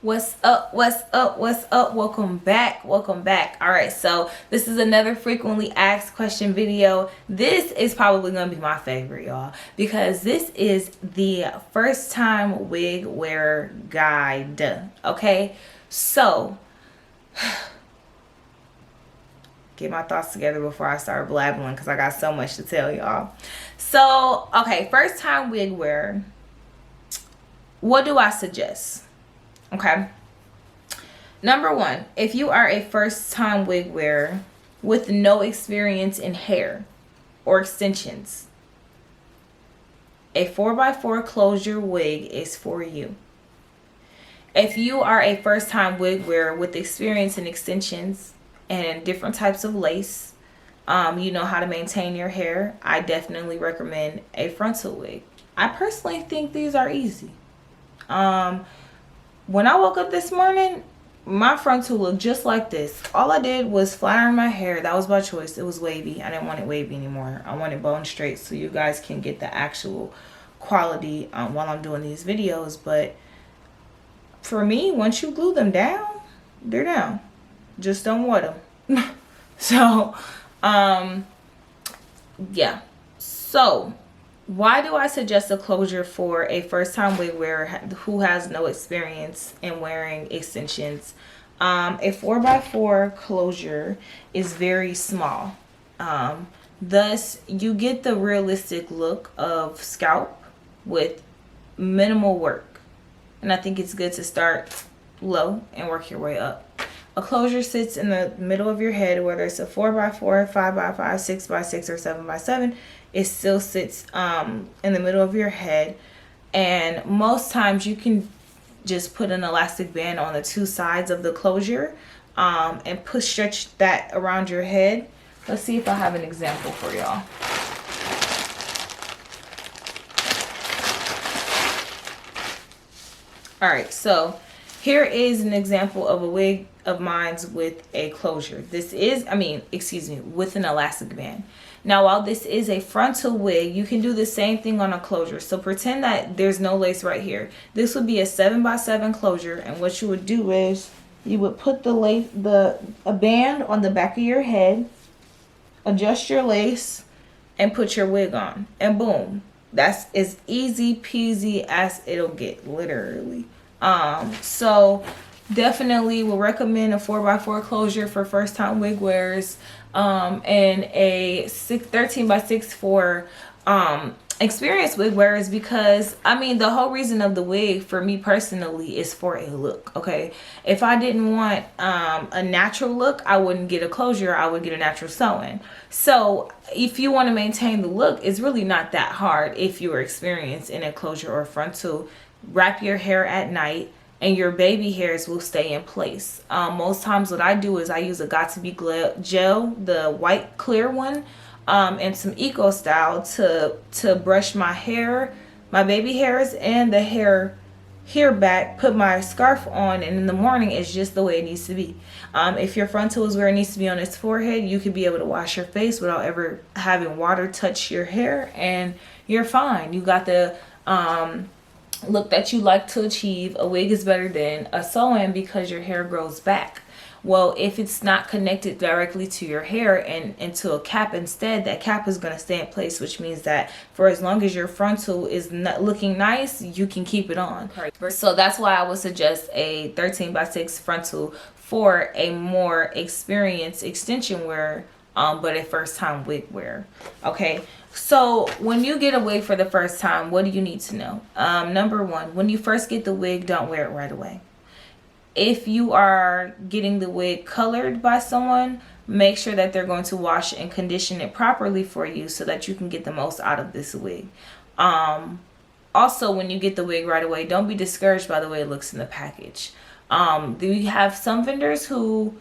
What's up? What's up? What's up? Welcome back. Welcome back. All right, so this is another frequently asked question video. This is probably gonna be my favorite, y'all, because this is the first time wig wearer guide. Okay, so get my thoughts together before I start blabbling because I got so much to tell y'all. So okay, first time wig wearer, what do I suggest? Okay, number one, if you are a first time wig wearer with no experience in hair or extensions, a 4x4 closure wig is for you. If you are a first time wig wearer with experience in extensions and different types of lace, you know how to maintain your hair, I definitely recommend a frontal wig. I personally think these are easy. When I woke up this morning, my frontal looked just like this. All I did was flat iron my hair. That was by choice. It was wavy. I didn't want it wavy anymore. I want it bone straight so you guys can get the actual quality while I'm doing these videos. But for me, once you glue them down, they're down. Just don't wet them. So, yeah. So, why do I suggest a closure for a first time wig wearer who has no experience in wearing extensions? A 4x4 closure is very small. Thus, you get the realistic look of scalp with minimal work. And I think it's good to start low and work your way up. A closure sits in the middle of your head, whether it's a 4x4, 5x5, 6x6, or 7x7. It still sits in the middle of your head, and most times you can just put an elastic band on the two sides of the closure and stretch that around your head. Let's see if I have an example for y'all. All right, so here is an example of a wig of mine with a closure. This is, with an elastic band. Now, while this is a frontal wig, you can do the same thing on a closure. So pretend that there's no lace right here. This would be a 7x7 closure, and what you would do is you would put a band on the back of your head, adjust your lace, and put your wig on, and boom. That's as easy peasy as it'll get, literally. So definitely will recommend a 4x4 closure for first time wig wearers, and a 13x6 for experienced wig wearers, because the whole reason of the wig for me personally is for a look. Okay, if I didn't want a natural look, I wouldn't get a closure. I would get a natural sew-in. So if you want to maintain the look, it's really not that hard. If you're experienced in a closure or frontal, wrap your hair at night and your baby hairs will stay in place. Most times what I do is I use a Got2b gel, the white clear one, and some Eco Style to brush my hair, my baby hairs, and the hair back, put my scarf on, and in the morning it's just the way it needs to be. If your frontal is where it needs to be on its forehead, you could be able to wash your face without ever having water touch your hair, and you're fine. You got the look that you like to achieve. A wig is better than a sew-in because your hair grows back. Well, if it's not connected directly to your hair and into a cap instead, that cap is going to stay in place, which means that for as long as your frontal is not looking nice, you can keep it on. So that's why I would suggest a 13x6 frontal for a more experienced extension wearer, but a first time wig wearer. Okay, so when you get a wig for the first time, what do you need to know? Number one, when you first get the wig, don't wear it right away. If you are getting the wig colored by someone, make sure that they're going to wash and condition it properly for you so that you can get the most out of this wig. Also, when you get the wig right away, don't be discouraged by the way it looks in the package. You have some vendors who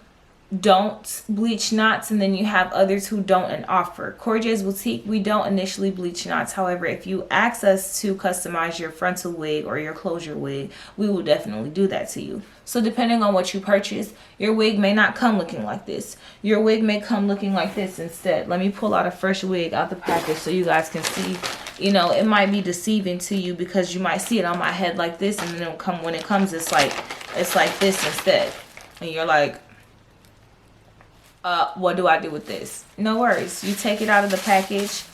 don't bleach knots, and then you have others who don't and offer. Corjay's Boutique, we don't initially bleach knots. However, if you ask us to customize your frontal wig or your closure wig, we will definitely do that to you. So depending on what you purchase, your wig may not come looking like this. Your wig may come looking like this instead. Let me pull out a fresh wig out the package so you guys can see you know, it might be deceiving to you because you might see it on my head like this, and then when it comes, it's like this instead, and you're like, what do I do with this? No worries. You take it out of the package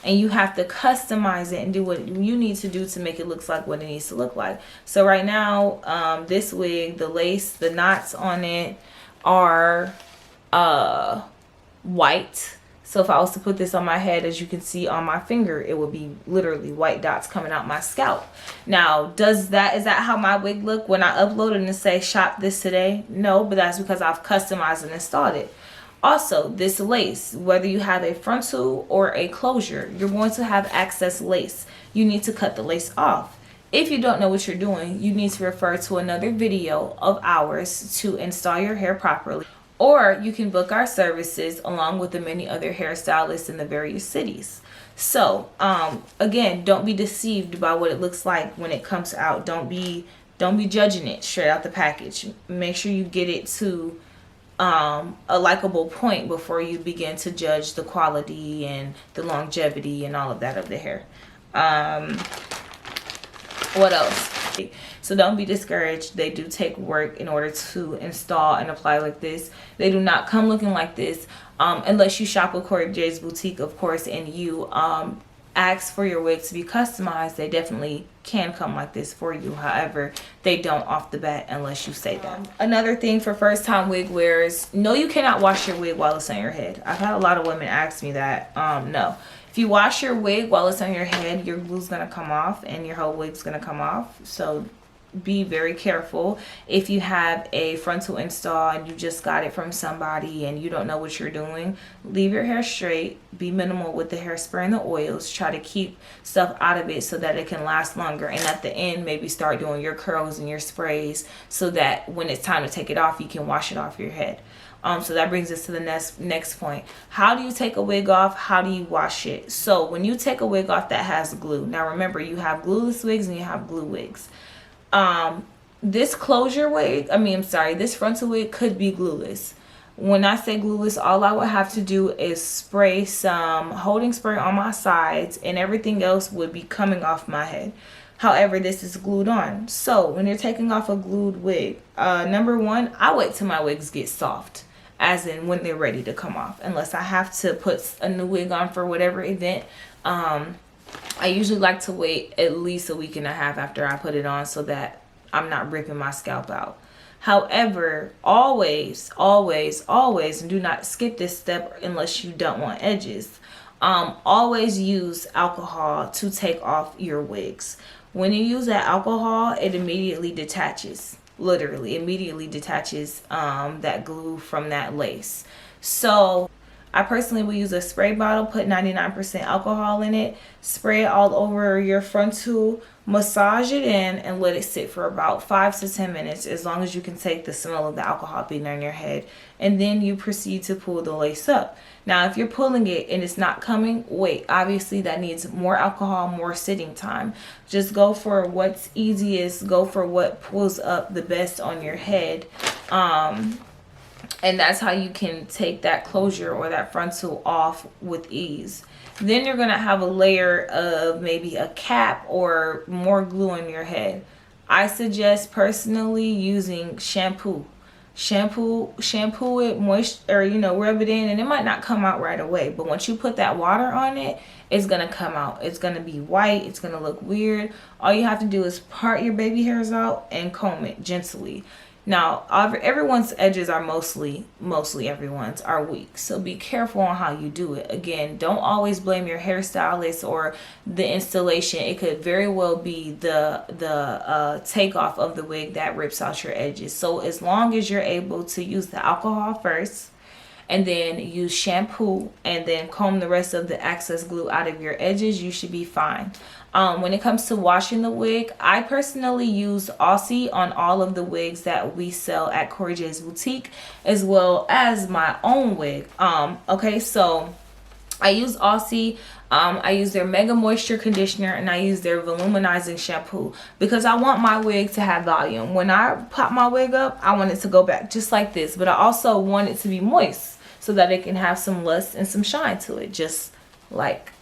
and you have to customize it and do what you need to do to make it look like what it needs to look like. So right now, this wig, the lace, the knots on it are white. So if I was to put this on my head, as you can see on my finger, it would be literally white dots coming out my scalp. Now, is that how my wig look when I upload it and say shop this today? No, but that's because I've customized and installed it. Also, this lace, whether you have a frontal or a closure, you're going to have excess lace. You need to cut the lace off. If you don't know what you're doing, you need to refer to another video of ours to install your hair properly. Or you can book our services along with the many other hairstylists in the various cities. So, again, don't be deceived by what it looks like when it comes out. Don't be judging it straight out the package. Make sure you get it to a likable point before you begin to judge the quality and the longevity and all of that of the hair. What else? So don't be discouraged. They do take work in order to install and apply like this. They do not come looking like this unless you shop with Corey J's Boutique, of course, and you ask for your wig to be customized. They definitely can come like this for you. However, they don't off the bat unless you say that. Another thing for first time wig wearers, no, you cannot wash your wig while it's on your head. I've had a lot of women ask me that. No. If you wash your wig while it's on your head, your glue's gonna come off and your whole wig's gonna come off. So be very careful. If you have a frontal install and you just got it from somebody and you don't know what you're doing, leave your hair straight. Be minimal with the hairspray and the oils. Try to keep stuff out of it so that it can last longer. And at the end, maybe start doing your curls and your sprays so that when it's time to take it off, you can wash it off your head. So that brings us to the next point. How do you take a wig off? How do you wash it? So when you take a wig off that has glue, now remember, you have glueless wigs and you have glue wigs. This closure wig, this frontal wig could be glueless. When I say glueless, all I would have to do is spray some holding spray on my sides and everything else would be coming off my head. However, this is glued on. So when you're taking off a glued wig, number one, I wait till my wigs get soft, as in when they're ready to come off, unless I have to put a new wig on for whatever event. I usually like to wait at least a week and a half after I put it on so that I'm not ripping my scalp out. However, always, and do not skip this step unless you don't want edges. Always use alcohol to take off your wigs. When you use that alcohol, it immediately detaches. Literally, immediately detaches that glue from that lace. So I personally will use a spray bottle, put 99% alcohol in it, spray it all over your frontal, massage it in, and let it sit for about 5 to 10 minutes, as long as you can take the smell of the alcohol being on your head. And then you proceed to pull the lace up. Now, if you're pulling it and it's not coming, wait. Obviously, that needs more alcohol, more sitting time. Just go for what's easiest. Go for what pulls up the best on your head. And that's how you can take that closure or that frontal off with ease. Then you're going to have a layer of maybe a cap or more glue on your head. I suggest personally using shampoo. Shampoo it, rub it in, and it might not come out right away. But once you put that water on it, it's going to come out. It's going to be white. It's going to look weird. All you have to do is part your baby hairs out and comb it gently. Now, everyone's edges are mostly everyone's are weak. So be careful on how you do it. Again, don't always blame your hairstylist or the installation. It could very well be the takeoff of the wig that rips out your edges. So as long as you're able to use the alcohol first, and then use shampoo, and then comb the rest of the excess glue out of your edges, you should be fine. When it comes to washing the wig, I personally use Aussie on all of the wigs that we sell at Corey J's Boutique, as well as my own wig. Okay, so I use Aussie. I use their Mega Moisture Conditioner, and I use their Voluminizing Shampoo because I want my wig to have volume. When I pop my wig up, I want it to go back just like this, but I also want it to be moist so that it can have some luster and some shine to it, just like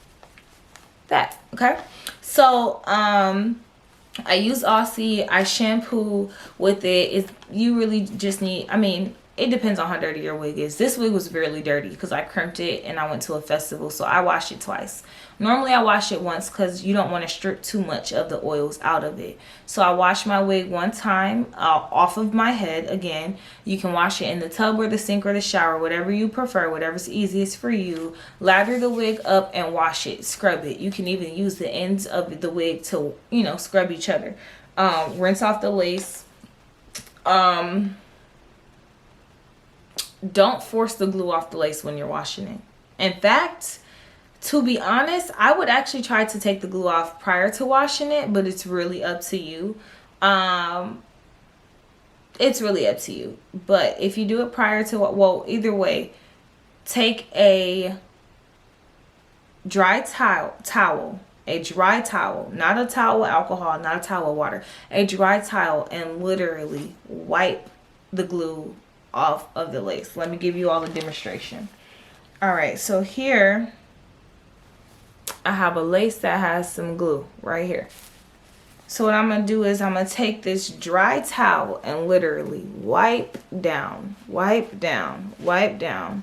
that. Okay, so I use Aussie. I shampoo with it. You really just need, I mean, it depends on how dirty your wig is. This wig was really dirty because I crimped it and I went to a festival, so I washed it twice. Normally I wash it once because you don't want to strip too much of the oils out of it. So I wash my wig one time off of my head. Again, you can wash it in the tub or the sink or the shower, whatever you prefer, whatever's easiest for you. Lather the wig up and wash it, scrub it. You can even use the ends of the wig to, you know, scrub each other. Rinse off the lace. Don't force the glue off the lace when you're washing it. In fact, to be honest, I would actually try to take the glue off prior to washing it, but it's really up to you. It's really up to you. But if you do it prior to, well, either way, take a dry towel, a dry towel, not a towel with alcohol, not a towel with water, a dry towel, and literally wipe the glue off of the lace. Let me give you all the demonstration. All right, so here I have a lace that has some glue right here. So what I'm gonna do is I'm gonna take this dry towel and literally wipe down, wipe down, wipe down.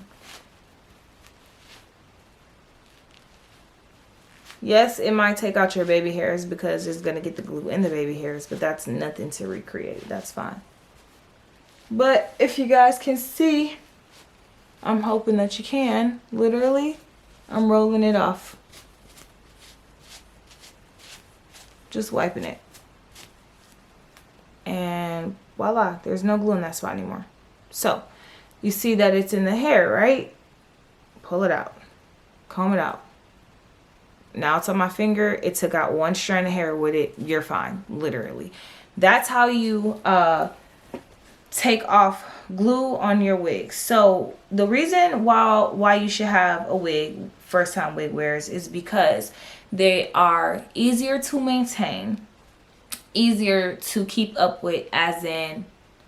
Yes, it might take out your baby hairs because it's gonna get the glue in the baby hairs, but that's nothing to recreate. That's fine. But if you guys can see, I'm hoping that you can, literally, I'm rolling it off. Just wiping it. And voila, there's no glue in that spot anymore. So, you see that it's in the hair, right? Pull it out. Comb it out. Now it's on my finger. It took out one strand of hair with it. You're fine, literally. That's how you take off glue on your wig. So the reason why you should have a wig, first time wig wearers, is because they are easier to maintain, easier to keep up with, as in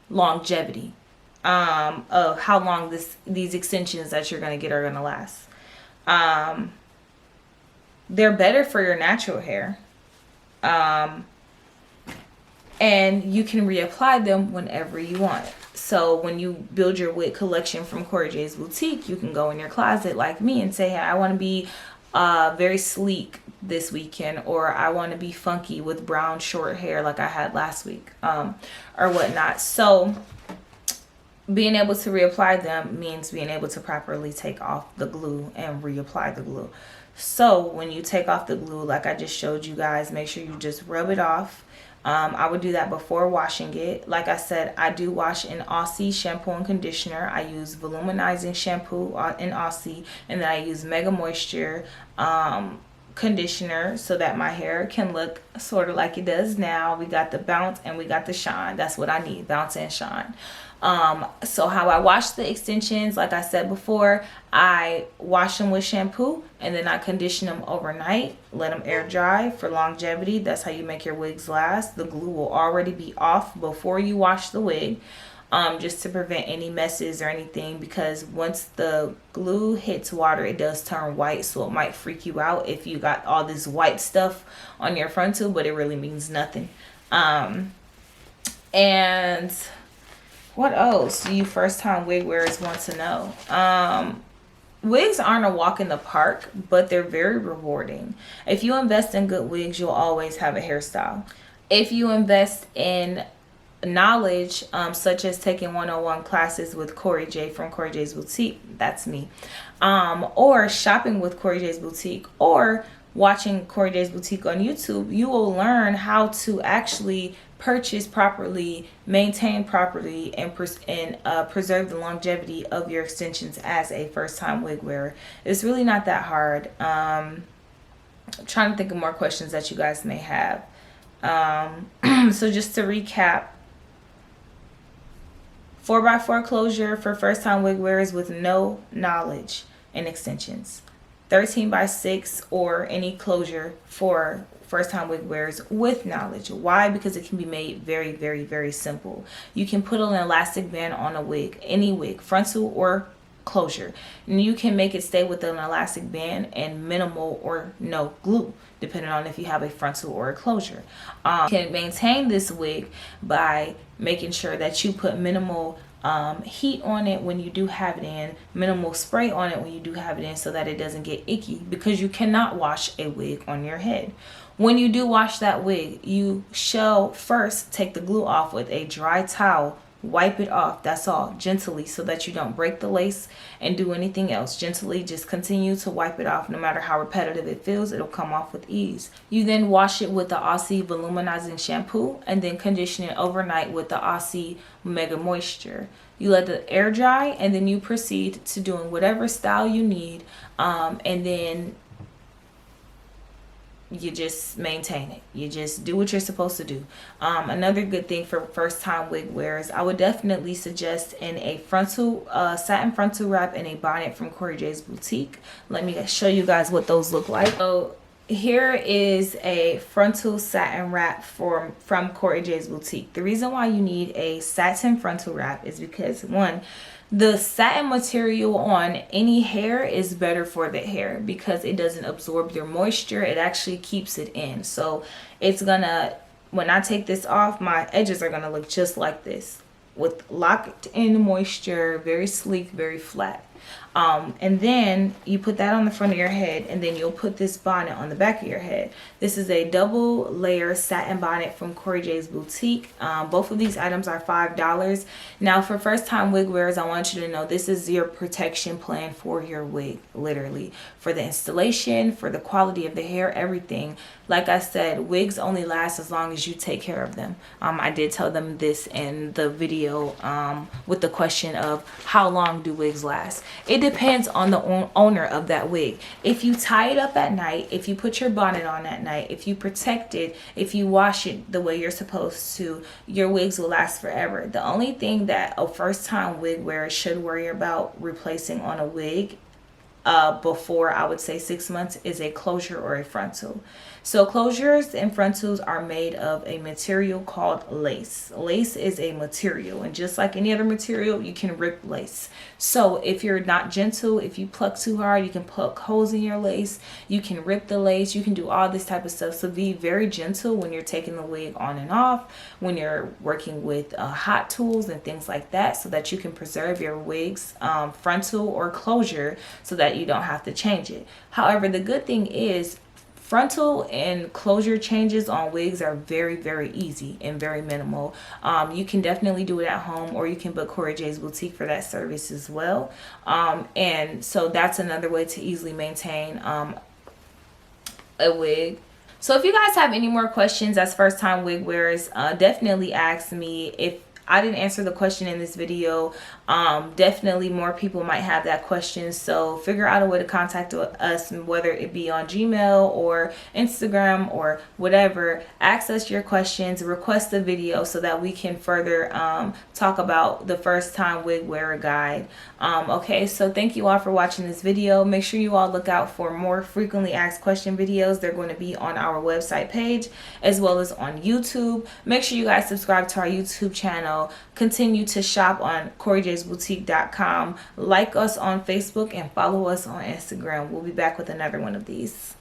longevity, of how long these extensions that you're going to get are going to last. They're better for your natural hair. And you can reapply them whenever you want. So when you build your wig collection from Corey J's Boutique, you can go in your closet like me and say, hey, I want to be very sleek this weekend, or I want to be funky with brown short hair like I had last week, or whatnot. So being able to reapply them means being able to properly take off the glue and reapply the glue. So when you take off the glue, like I just showed you guys, make sure you just rub it off. I would do that before washing it. Like I said, I do wash in Aussie shampoo and conditioner. I use volumizing shampoo in Aussie, and then I use Mega Moisture conditioner so that my hair can look sort of like it does now. We got the bounce and we got the shine. That's what I need, bounce and shine. So how I wash the extensions, like I said before, I wash them with shampoo and then I condition them overnight, let them air dry for longevity. That's how you make your wigs last. The glue will already be off before you wash the wig, just to prevent any messes or anything, because once the glue hits water, it does turn white, so it might freak you out if you got all this white stuff on your frontal, but it really means nothing. And what else do you first time wig wearers want to know? Wigs aren't a walk in the park, but they're very rewarding. If you invest in good wigs, you'll always have a hairstyle. If you invest in knowledge, such as taking 101 classes with Corey J from Corey J's Boutique, that's me, or shopping with Corey J's Boutique, or watching Corey J's Boutique on YouTube, you will learn how to actually purchase properly, maintain properly, and preserve the longevity of your extensions as a first-time wig wearer. It's really not that hard. I'm trying to think of more questions that you guys may have. So just to recap, 4x4 closure for first-time wig wearers with no knowledge and extensions. 13x6 or any closure for first-time wig wearers with knowledge. Why? Because it can be made very, very, very simple. You can put an elastic band on a wig, any wig, frontal or closure. And you can make it stay with an elastic band and minimal or no glue, depending on if you have a frontal or a closure. You can maintain this wig by making sure that you put minimal heat on it when you do have it in, minimal spray on it when you do have it in, so that it doesn't get icky, because you cannot wash a wig on your head. When you do wash that wig, you shall first take the glue off with a dry towel. Wipe it off, that's all, gently, so that you don't break the lace and do anything else. Gently just continue to wipe it off. No matter how repetitive it feels, it'll come off with ease. You then wash it with the Aussie Voluminizing Shampoo and then condition it overnight with the Aussie Mega Moisture. You let the air dry and then you proceed to doing whatever style you need, and then you just maintain it. You just do what you're supposed to do. Another good thing for first time wig wearers, I would definitely suggest in a frontal satin frontal wrap and a bonnet from Corey J's Boutique. Let me show you guys what those look like. So here is a frontal satin wrap from Corey J's Boutique. The reason why you need a satin frontal wrap is because, one, the satin material on any hair is better for the hair because it doesn't absorb your moisture. It actually keeps it in. So it's gonna, when I take this off, my edges are gonna look just like this, with locked in moisture, very sleek, very flat. And then you put that on the front of your head, and then you'll put this bonnet on the back of your head. This is a double layer satin bonnet from Corey J's Boutique. Both of these items are $5. Now, for first time wig wearers, I want you to know this is your protection plan for your wig, literally, for the installation, for the quality of the hair, everything. Like I said, wigs only last as long as you take care of them. I did tell them this in the video with the question of how long do wigs last. It depends on the owner of that wig. If you tie it up at night, if you put your bonnet on at night, if you protect it, if you wash it the way you're supposed to, your wigs will last forever. The only thing that a first time wig wearer should worry about replacing on a wig before, I would say, 6 months is a closure or a frontal. So closures and frontals are made of a material called lace. Lace is a material, and just like any other material, you can rip lace. So if you're not gentle, if you pluck too hard, you can pluck holes in your lace, you can rip the lace, you can do all this type of stuff. So be very gentle when you're taking the wig on and off, when you're working with hot tools and things like that, so that you can preserve your wig's frontal or closure so that you don't have to change it. However, the good thing is frontal and closure changes on wigs are very, very easy and very minimal. You can definitely do it at home, or you can book Corey J's Boutique for that service as well. And so that's another way to easily maintain a wig. So if you guys have any more questions as first time wig wearers, definitely ask me. If I didn't answer the question in this video, definitely more people might have that question. So figure out a way to contact us, whether it be on Gmail or Instagram or whatever. Ask us your questions, request a video so that we can further talk about the first time wig wearer guide. Okay, so thank you all for watching this video. Make sure you all look out for more frequently asked question videos. They're going to be on our website page as well as on YouTube. Make sure you guys subscribe to our YouTube channel. Continue to shop on CoreyJ'sBoutique.com. Like us on Facebook and follow us on Instagram. We'll be back with another one of these.